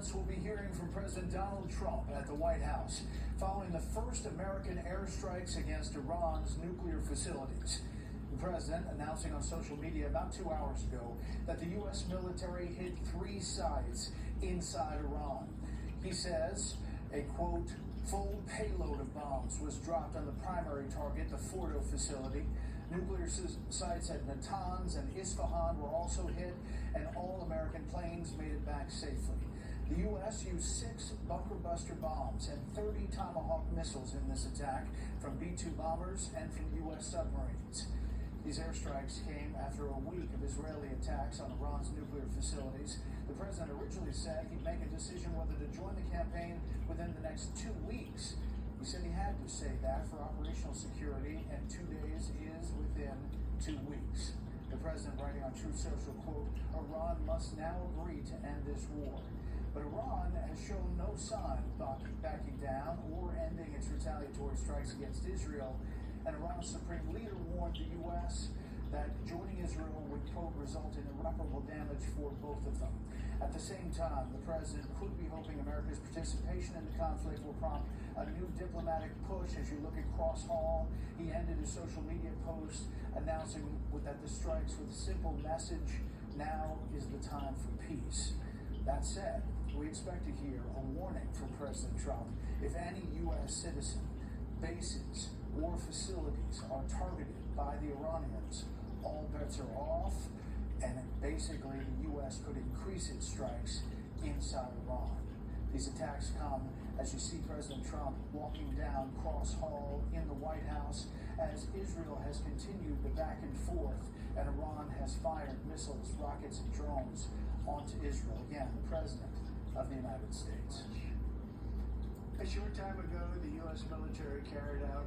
months, we'll be hearing from President Donald Trump at the White House following the first American airstrikes against Iran's nuclear facilities. The president announcing on social media about 2 hours ago that the U.S. military hit 3 sites inside Iran. He says a, quote, full payload of bombs was dropped on the primary target, the Fordo facility. Nuclear sites at Natanz and Isfahan were also hit, and all American planes made it back safely. The U.S. used 6 bunker buster bombs and 30 Tomahawk missiles in this attack from B-2 bombers and from U.S. submarines. These airstrikes came after a week of Israeli attacks on Iran's nuclear facilities. The president originally said he'd make a decision whether to join the campaign within the next 2 weeks. He said he had to say that for operational security, and 2 days is within 2 weeks. The president writing on Truth Social, quote, Iran must now agree to end this war. But Iran has shown no sign of backing down or ending its retaliatory strikes against Israel. And Iran's supreme leader warned the U.S. that joining Israel would, quote, result in irreparable damage for both of them. At the same time, the president could be hoping America's participation in the conflict will prompt a new diplomatic push. As you look at Cross Hall, he ended his social media post announcing that the strikes with a simple message, now is the time for peace. That said, we expect to hear a warning from President Trump if any U.S. citizen, bases, or facilities are targeted by the Iranians. All bets are off, and basically the U.S. could increase its strikes inside Iran. These attacks come as you see President Trump walking down Cross Hall in the White House as Israel has continued the back and forth, and Iran has fired missiles, rockets, and drones onto Israel. Again, the President of the United States. A short time ago, the U.S. military carried out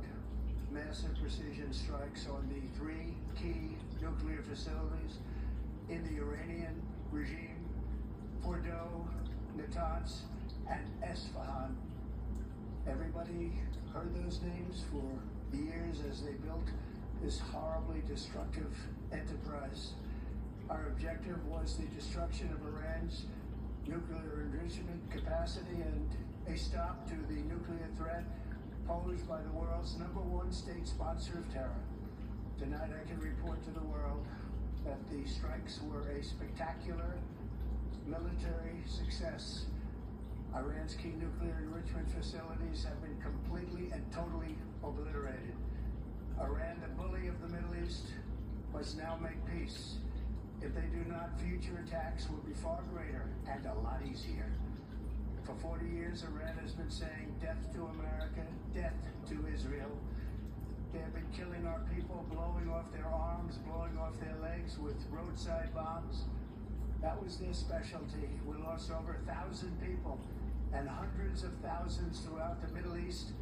massive precision strikes on the 3 key nuclear facilities in the Iranian regime, Fordo, Natanz, and Isfahan. Everybody heard those names for years as they built this horribly destructive enterprise. Our objective was the destruction of Iran's nuclear enrichment capacity and a stop to the nuclear threat posed by the world's #1 state sponsor of terror. Tonight I can report to the world that the strikes were a spectacular military success. Iran's key nuclear enrichment facilities have been completely and totally obliterated. Iran, the bully of the Middle East, must now make peace. If they do not, future attacks will be far greater and a lot easier. For 40 years, Iran has been saying death to America, death to Israel. They have been killing our people, blowing off their arms, blowing off their legs with roadside bombs. That was their specialty. We lost over 1,000 people, and hundreds of thousands throughout the Middle East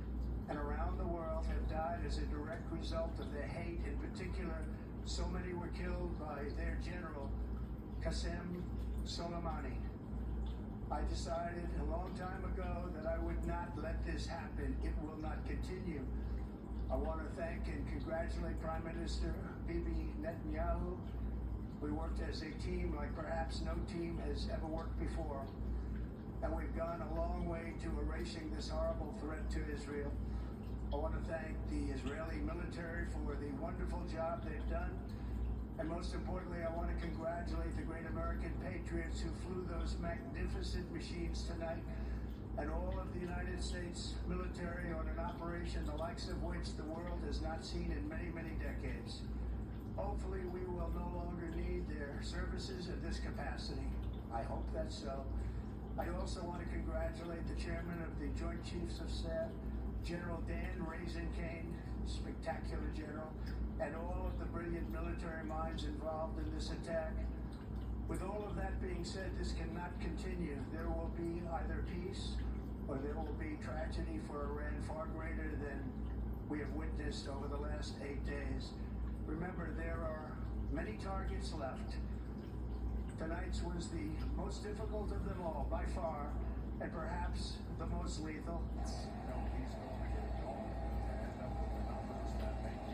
and around the world have died as a direct result of their hate. In particular, so many were killed by their general, Qasem Soleimani. I decided a long time ago that I would not let this happen. It will not continue. I want to thank and congratulate Prime Minister Bibi Netanyahu. We worked as a team like perhaps no team has ever worked before. And we've gone a long way to erasing this horrible threat to Israel. I want to thank the Israeli military for the wonderful job they've done. And most importantly, I want to congratulate the great American patriots who flew those magnificent machines tonight, and all of the United States military on an operation the likes of which the world has not seen in many, many decades. Hopefully, we will no longer need their services in this capacity. I hope that's so. I also want to congratulate the chairman of the Joint Chiefs of Staff, General Dan Kane, spectacular general, and all of the brilliant military minds involved in this attack. With all of that being said, this cannot continue. There will be either peace or there will be tragedy for Iran far greater than we have witnessed over the last 8 days. Remember, there are many targets left. Tonight's was the most difficult of them all, by far, and perhaps the most lethal. No, he's going.